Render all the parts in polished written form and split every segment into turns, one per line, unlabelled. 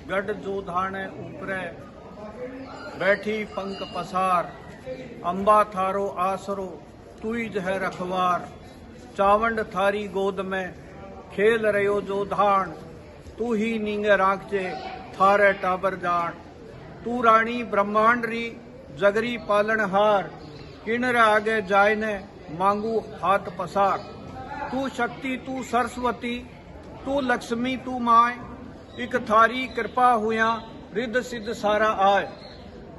गढ़ जोधाने ऊपरे बैठी पंख पसार, अंबा थारो आसरो तुईज है रखवार। चावंड थारी गोद में खेल रयो जोधान, तू ही नींगे राखजे थारे टाबर जान। तू रानी ब्रह्मांड री जगरी पालनहार, किणर आगे जायने मांगू हाथ पसार। तू शक्ति तू सरस्वती तू लक्ष्मी तू माय, एक थारी कृपा हुआ रिद सिद्ध सारा आय।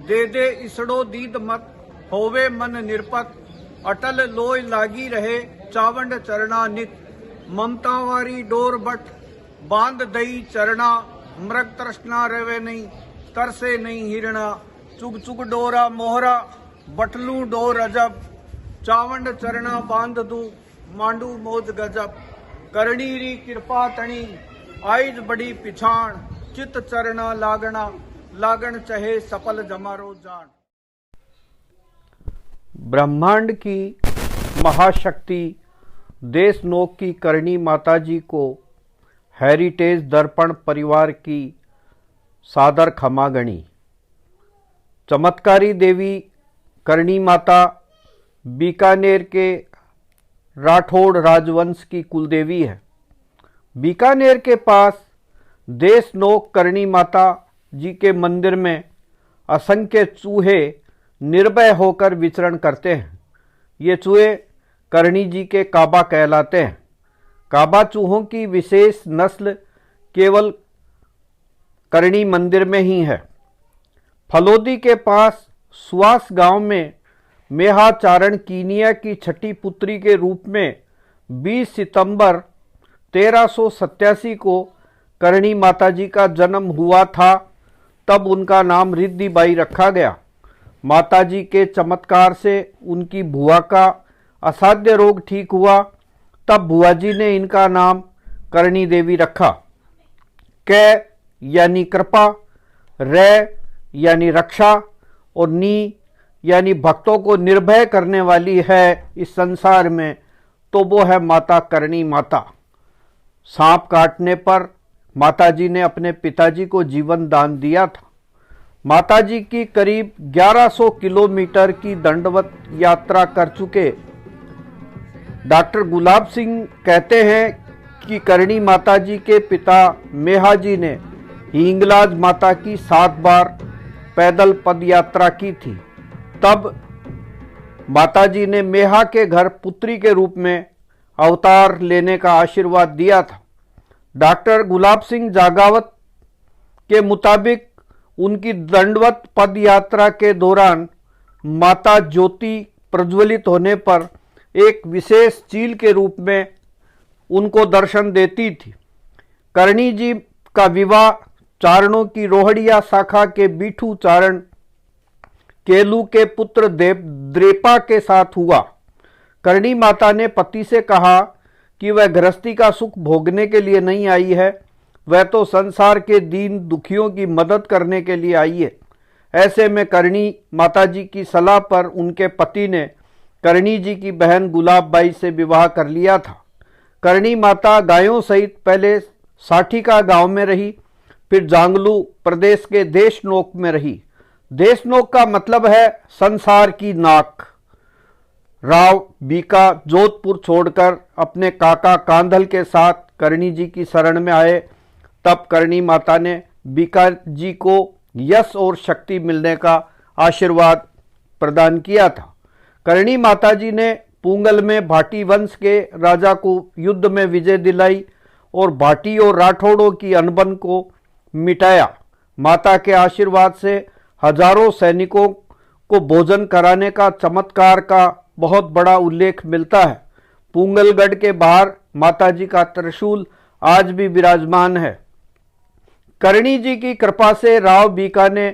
दे दे इसड़ो दीद मत होवे मन निरपत, अटल लोय लागी रहे चावंड चरणा नित। ममता वारी डोर बट बांध दई चरणा, मृग तृष्णा रवे नहीं तरसे नहीं हिरणा। चुग चुग डोरा मोहरा बटलू डोर अजब, चावंड चरणा बांध दू मांडू मोज गजब। करणी री कृपा तणी आइज बड़ी पिछाण, चित चरणा लागना लागण चहे सफल जमारो जान।
ब्रह्मांड की महाशक्ति देश नोक की करणी माताजी को हेरिटेज दर्पण परिवार की सादर खमागणी। चमत्कारी देवी करणी माता बीकानेर के राठौड़ राजवंश की कुलदेवी है। बीकानेर के पास देश नोक करणी माता जी के मंदिर में असंख्य चूहे निर्भय होकर विचरण करते हैं। ये चूहे करणी जी के काबा कहलाते हैं। काबा चूहों की विशेष नस्ल केवल करणी मंदिर में ही है। फलोदी के पास सुवास गांव में मेहाचारण कीनिया की छठी पुत्री के रूप में 20 सितंबर 1387 को करणी माताजी का जन्म हुआ था। तब उनका नाम रिद्धिबाई रखा गया। माताजी के चमत्कार से उनकी बुआ का असाध्य रोग ठीक हुआ। तब बुआ जी ने इनका नाम करणी देवी रखा। कै यानी कृपा, रे यानी रक्षा और नी यानी भक्तों को निर्भय करने वाली है इस संसार में, तो वो है माता करणी माता। सांप काटने पर माताजी ने अपने पिताजी को जीवन दान दिया था। माताजी की करीब 1100 किलोमीटर की दंडवत यात्रा कर चुके डॉक्टर गुलाब सिंह कहते हैं कि करणी माताजी के पिता मेहाजी ने हिंगलाज माता की 7 बार पैदल पद यात्रा की थी। तब माताजी ने मेहा के घर पुत्री के रूप में अवतार लेने का आशीर्वाद दिया था। डॉक्टर गुलाब सिंह जागावत के मुताबिक उनकी दंडवत पद यात्रा के दौरान माता ज्योति प्रज्वलित होने पर एक विशेष चील के रूप में उनको दर्शन देती थी। करणी जी का विवाह चारणों की रोहड़िया शाखा के बीठू चारण केलू के पुत्र द्रेपा के साथ हुआ। करणी माता ने पति से कहा कि वह गृहस्थी का सुख भोगने के लिए नहीं आई है, वह तो संसार के दीन दुखियों की मदद करने के लिए आई है। ऐसे में करणी माताजी की सलाह पर उनके पति ने करणी जी की बहन गुलाबबाई से विवाह कर लिया था। करणी माता गायों सहित पहले साठिका गांव में रही, फिर जांगलू प्रदेश के देशनोक में रही। देशनोक का मतलब है संसार की नाक। राव बीका जोधपुर छोड़कर अपने काका कांधल के साथ करणी जी की शरण में आए। तब करणी माता ने बीका जी को यश और शक्ति मिलने का आशीर्वाद प्रदान किया था। करणी माता जी ने पूंगल में भाटी वंश के राजा को युद्ध में विजय दिलाई और भाटी और राठौड़ों की अनबन को मिटाया। माता के आशीर्वाद से हजारों सैनिकों को भोजन कराने का चमत्कार का बहुत बड़ा उल्लेख मिलता है। पूंगलगढ़ के बाहर माताजी का त्रिशूल आज भी विराजमान है। करणी जी की कृपा से राव बीका ने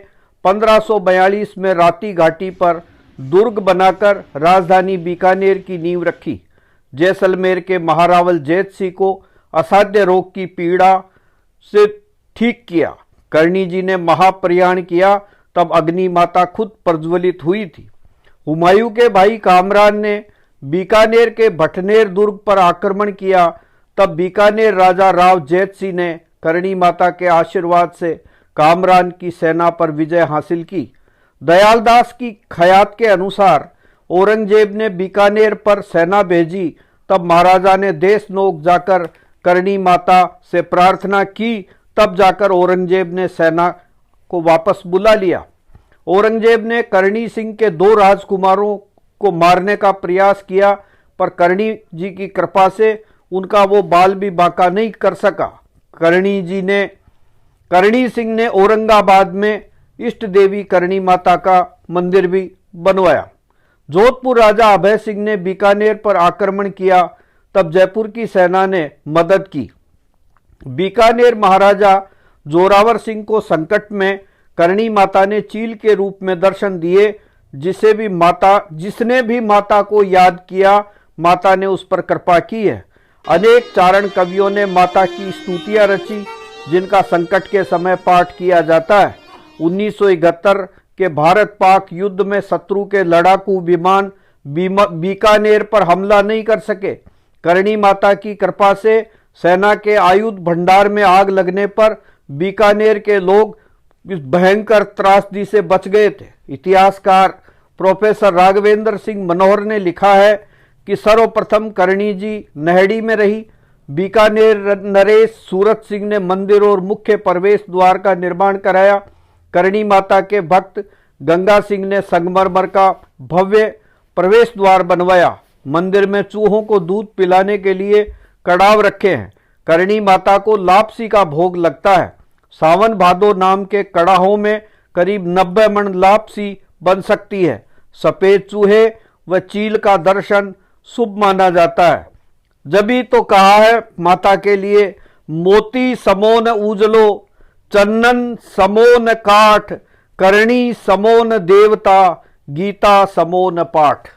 1542 में राती घाटी पर दुर्ग बनाकर राजधानी बीकानेर की नींव रखी। जैसलमेर के महारावल जैत सिंह को असाध्य रोग की पीड़ा से ठीक किया। करणी जी ने महाप्रयाण किया, तब अग्नि माता खुद प्रज्वलित हुई थी। हुमायूं के भाई कामरान ने बीकानेर के भटनेर दुर्ग पर आक्रमण किया, तब बीकानेर राजा राव जैत सिंह ने करणी माता के आशीर्वाद से कामरान की सेना पर विजय हासिल की। दयालदास की खयात के अनुसार औरंगजेब ने बीकानेर पर सेना भेजी, तब महाराजा ने देश नोक जाकर करणी माता से प्रार्थना की, तब जाकर औरंगजेब ने सेना को वापस बुला लिया। औरंगजेब ने करणी सिंह के 2 राजकुमारों को मारने का प्रयास किया, पर करणी जी की कृपा से उनका वो बाल भी बांका नहीं कर सका। करणी सिंह ने औरंगाबाद में इष्ट देवी करणी माता का मंदिर भी बनवाया। जोधपुर राजा अभय सिंह ने बीकानेर पर आक्रमण किया, तब जयपुर की सेना ने मदद की। बीकानेर महाराजा जोरावर सिंह को संकट में करणी माता ने चील के रूप में दर्शन दिए। जिसने भी माता को याद किया, माता ने उस पर कृपा की है। अनेक चारण कवियों ने माता की स्तुतियां रची, जिनका संकट के समय पाठ किया जाता है। 1971 के भारत पाक युद्ध में शत्रु के लड़ाकू विमान बीकानेर पर हमला नहीं कर सके। करणी माता की कृपा से सेना के आयुध भंडार में आग लगने पर बीकानेर के लोग इस भयंकर त्रासदी से बच गए थे। इतिहासकार प्रोफेसर राघवेंद्र सिंह मनोहर ने लिखा है कि सर्वप्रथम करणी जी नहड़ी में रही। बीकानेर नरेश सूरत सिंह ने मंदिर और मुख्य प्रवेश द्वार का निर्माण कराया। करणी माता के भक्त गंगा सिंह ने संगमरमर का भव्य प्रवेश द्वार बनवाया। मंदिर में चूहों को दूध पिलाने के लिए कड़ाव रखे हैं। करणी माता को लापसी का भोग लगता है। सावन भादो नाम के कड़ाहों में करीब 90 मन लापसी बन सकती है। सफेद चूहे व चील का दर्शन शुभ माना जाता है। जभी तो कहा है माता के लिए, मोती समोन उजलो चन्नन समोन काठ, करणी समोन देवता, गीता समोन पाठ।